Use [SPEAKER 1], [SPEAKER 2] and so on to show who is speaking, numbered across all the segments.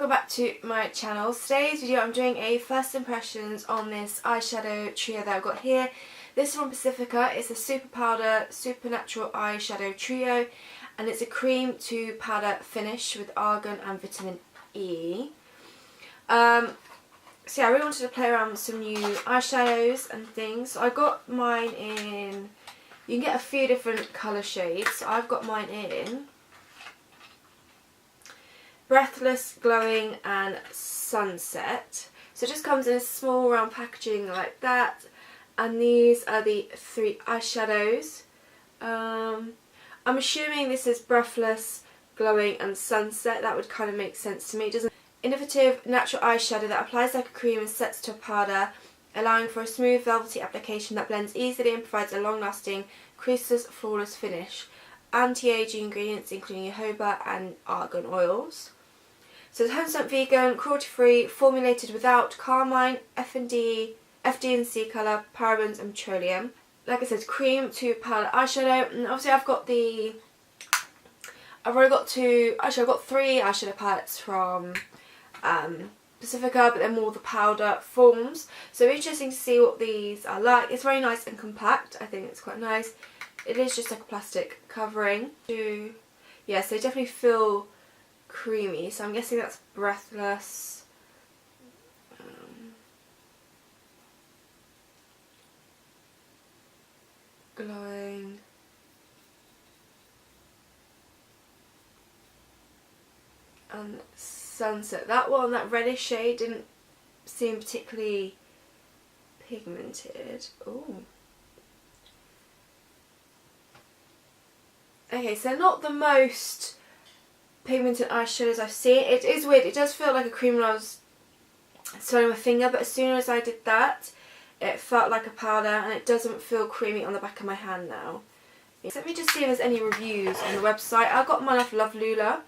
[SPEAKER 1] welcome back to my channel. Today's video I'm doing a first impressions on this eyeshadow trio that I've got here. This is from Pacifica. It's a super powder, super natural eyeshadow trio, and it's a cream to powder finish with argan and vitamin E. So yeah, I really wanted to play around with some new eyeshadows and things. So I got mine in, you can get a few different colour shades. So I've got mine in Breathless, Glowing and Sunset. So it just comes in a small round packaging like that, and these are the three eyeshadows. I'm assuming this is Breathless, Glowing and Sunset. That would kind of make sense to me. It doesn't. Innovative natural eyeshadow that applies like a cream and sets to a powder, allowing for a smooth velvety application that blends easily and provides a long-lasting, creaseless, flawless finish. Anti-aging ingredients including jojoba and argan oils. So it's 100% vegan, cruelty-free, formulated without carmine, FD&C colour, parabens and petroleum. Like I said, cream to powder eyeshadow, and obviously I've got three eyeshadow palettes from Pacifica, but they're more the powder forms. So it's interesting to see what these are like. It's very nice and compact. I think it's quite nice. It is just like a plastic covering. Yes, they definitely feel creamy. So I'm guessing that's Breathless. Glowing. And Sunset. That one, that reddish shade, didn't seem particularly pigmented. Ooh. Okay, so not the most pigmented eyeshadows I've seen. It is weird. It does feel like a cream when I was swelling my finger, but as soon as I did that, it felt like a powder, and it doesn't feel creamy on the back of my hand now. So let me just see if there's any reviews on the website. I got mine off Love Lula.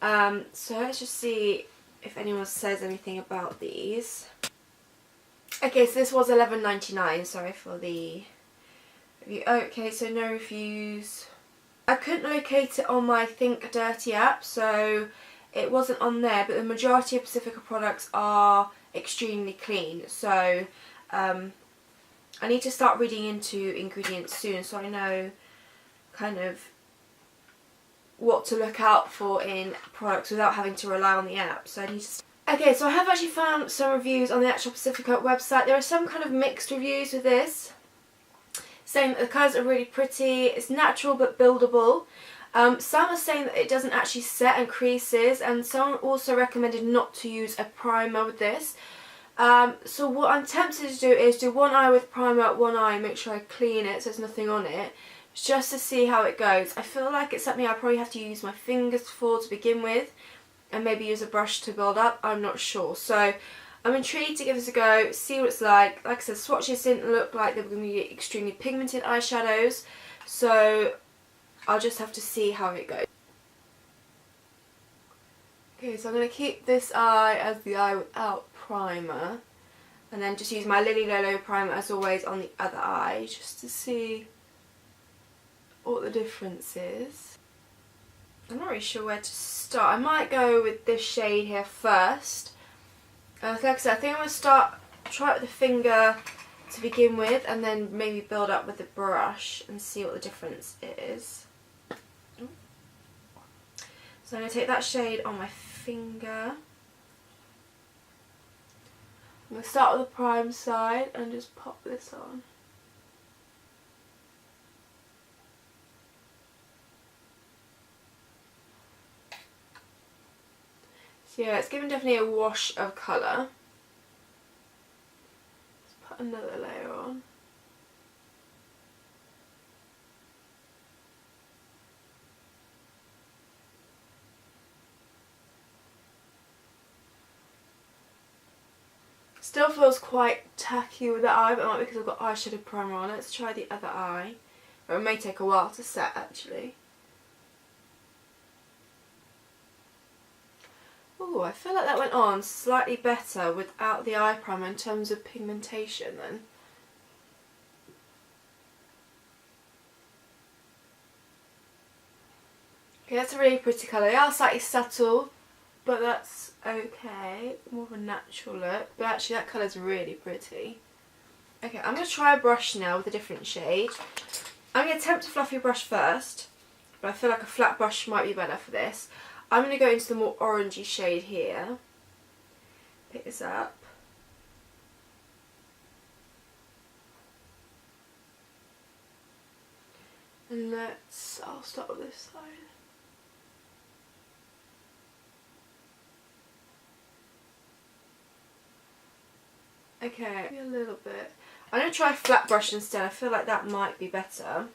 [SPEAKER 1] So let's just see if anyone says anything about these. Okay, so this was $11.99. Sorry for the review. Okay, so no reviews. I couldn't locate it on my Think Dirty app, so it wasn't on there, but the majority of Pacifica products are extremely clean. So I need to start reading into ingredients soon, so I know kind of what to look out for in products without having to rely on the app. So I need to. Okay, so I have actually found some reviews on the actual Pacifica website. There are some kind of mixed reviews with this, saying that the colours are really pretty, it's natural but buildable. Some are saying that it doesn't actually set and creases, and someone also recommended not to use a primer with this. So what I'm tempted to do is do one eye with primer, one eye, make sure I clean it so there's nothing on it, just to see how it goes. I feel like it's something I probably have to use my fingers for to begin with, and maybe use a brush to build up. I'm not sure. So I'm intrigued to give this a go, see what it's like. Like I said, swatches didn't look like they were going to be extremely pigmented eyeshadows, so I'll just have to see how it goes. Okay, so I'm going to keep this eye as the eye without primer, and then just use my Lily Lolo primer as always on the other eye, just to see what the difference is. I'm not really sure where to start. I might go with this shade here first. Like I said, I think I'm going to try it with the finger to begin with, and then maybe build up with the brush and see what the difference is. So I'm going to take that shade on my finger. I'm going to start with the prime side and just pop this on. So yeah, it's given definitely a wash of colour. Let's put another layer on. Still feels quite tacky with the eye, but it might be because I've got eyeshadow primer on. Let's try the other eye. Or it may take a while to set actually. Oh, I feel like that went on slightly better without the eye primer in terms of pigmentation then. Okay, that's a really pretty colour. They are slightly subtle, but that's okay. More of a natural look, but actually that colour's really pretty. Okay, I'm going to try a brush now with a different shade. I'm going to attempt a fluffy brush first, but I feel like a flat brush might be better for this. I'm going to go into the more orangey shade here. Pick this up. And I'll start with this side. Okay, maybe a little bit. I'm going to try a flat brush instead. I feel like that might be better.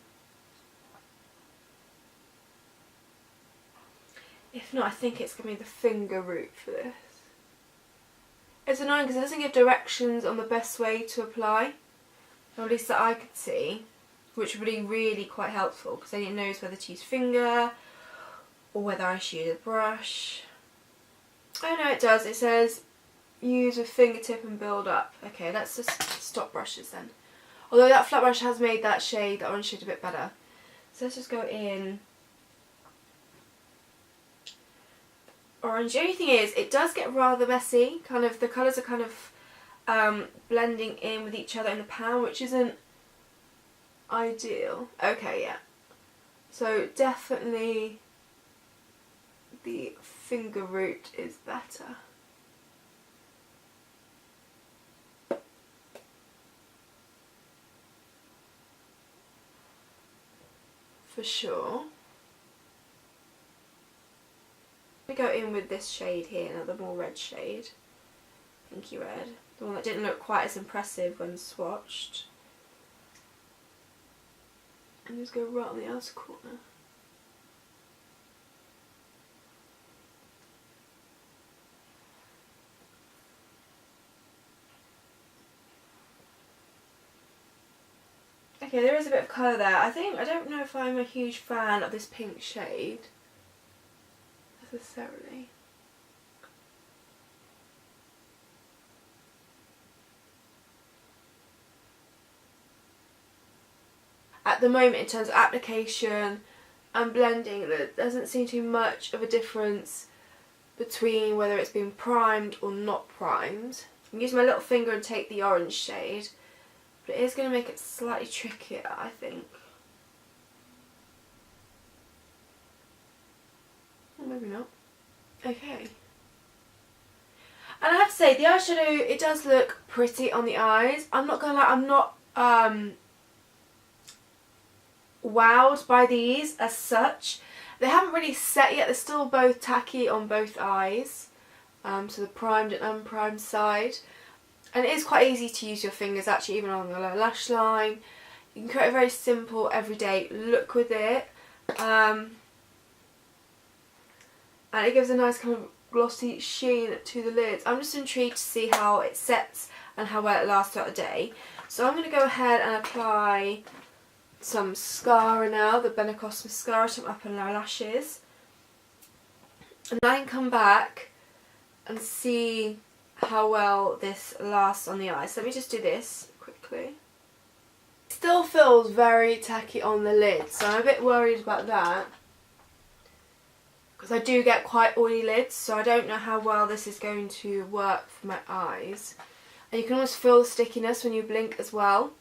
[SPEAKER 1] If not, I think it's going to be the finger root for this. It's annoying because it doesn't give directions on the best way to apply. Or at least that I could see. Which would be really quite helpful because then it knows whether to use finger or whether I should use a brush. Oh no, it does. It says use a fingertip and build up. Okay, let's just stop brushes then. Although that flat brush has made that shade, that orange shade, a bit better. So let's just go in orange. The only thing is, it does get rather messy. Kind of the colours are kind of blending in with each other in the pan, which isn't ideal. Okay, yeah. So definitely the finger root is better. For sure. We go in with this shade here, another more red shade. Pinky red. The one that didn't look quite as impressive when swatched. And just go right on the outer corner. Okay, there is a bit of colour there. I don't know if I'm a huge fan of this pink shade necessarily. At the moment, in terms of application and blending, there doesn't seem to be much of a difference between whether it's been primed or not primed. I'm using my little finger and take the orange shade, but it is going to make it slightly trickier, I think. Or maybe not. Okay. And I have to say, the eyeshadow, it does look pretty on the eyes. I'm not going to lie, I'm not wowed by these as such. They haven't really set yet. They're still both tacky on both eyes. So the primed and unprimed side. And it is quite easy to use your fingers actually, even on the lower lash line. You can create a very simple everyday look with it. And it gives a nice kind of glossy sheen to the lids. I'm just intrigued to see how it sets and how well it lasts throughout the day. So I'm going to go ahead and apply some mascara now, the BellaIzzy mascara to my upper and lower lashes. And I can come back and see how well this lasts on the eyes. So let me just do this quickly. It still feels very tacky on the lid, so I'm a bit worried about that. Because I do get quite oily lids, so I don't know how well this is going to work for my eyes. And you can almost feel the stickiness when you blink as well.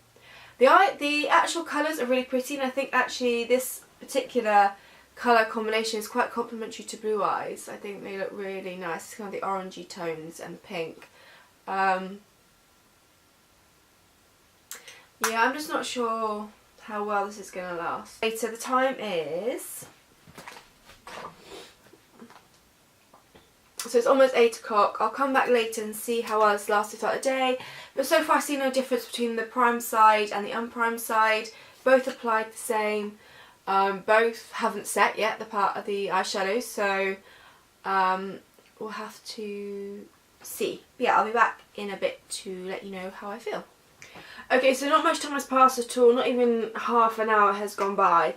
[SPEAKER 1] The actual colours are really pretty, and I think actually this particular colour combination is quite complementary to blue eyes. I think they look really nice. It's kind of the orangey tones and pink. Yeah, I'm just not sure how well this is going to last. Okay, so the time is... So it's almost 8 o'clock. I'll come back later and see how well it's lasted throughout the day. But so far I see no difference between the primed side and the unprimed side. Both applied the same. Both haven't set yet, the part of the eyeshadows, so we'll have to see. But yeah, I'll be back in a bit to let you know how I feel. Okay, so not much time has passed at all, not even half an hour has gone by,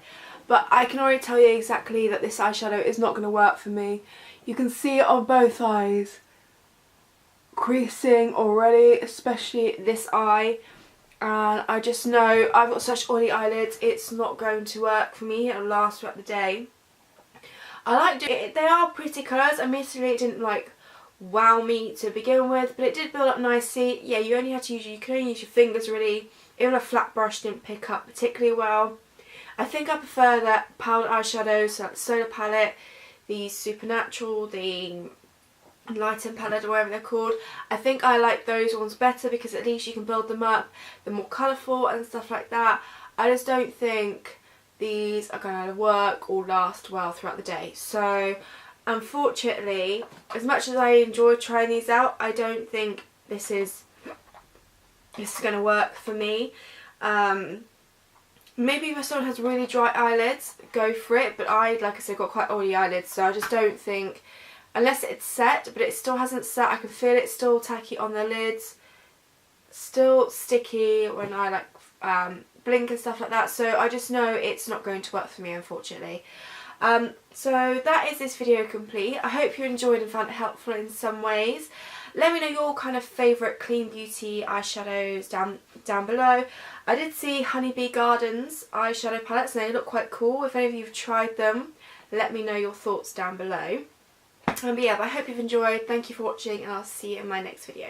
[SPEAKER 1] but I can already tell you exactly that this eyeshadow is not going to work for me. You can see it on both eyes, creasing already, especially this eye. And I just know I've got such oily eyelids, it's not going to work for me. It'll last throughout the day. I liked it. They are pretty colours. Admittedly, it didn't like wow me to begin with, but it did build up nicely. Yeah, you only had to use, you can only use your fingers really. Even a flat brush didn't pick up particularly well. I think I prefer the powder eyeshadows, so like the Solar Palette, the Supernatural, the Lighten Palette, or whatever they're called. I think I like those ones better because at least you can build them up. They're more colourful and stuff like that. I just don't think these are going to work or last well throughout the day. So unfortunately, as much as I enjoy trying these out, I don't think this is going to work for me. Maybe if someone has really dry eyelids, go for it, but I, like I said, got quite oily eyelids, so I just don't think, unless it's set, but it still hasn't set, I can feel it still tacky on the lids, still sticky when I like blink and stuff like that, so I just know it's not going to work for me, unfortunately. So that is this video complete. I hope you enjoyed and found it helpful in some ways. Let me know your kind of favourite Clean Beauty eyeshadows down below. I did see Honeybee Gardens eyeshadow palettes and they look quite cool. If any of you have tried them, let me know your thoughts down below. But yeah, but I hope you've enjoyed. Thank you for watching and I'll see you in my next video.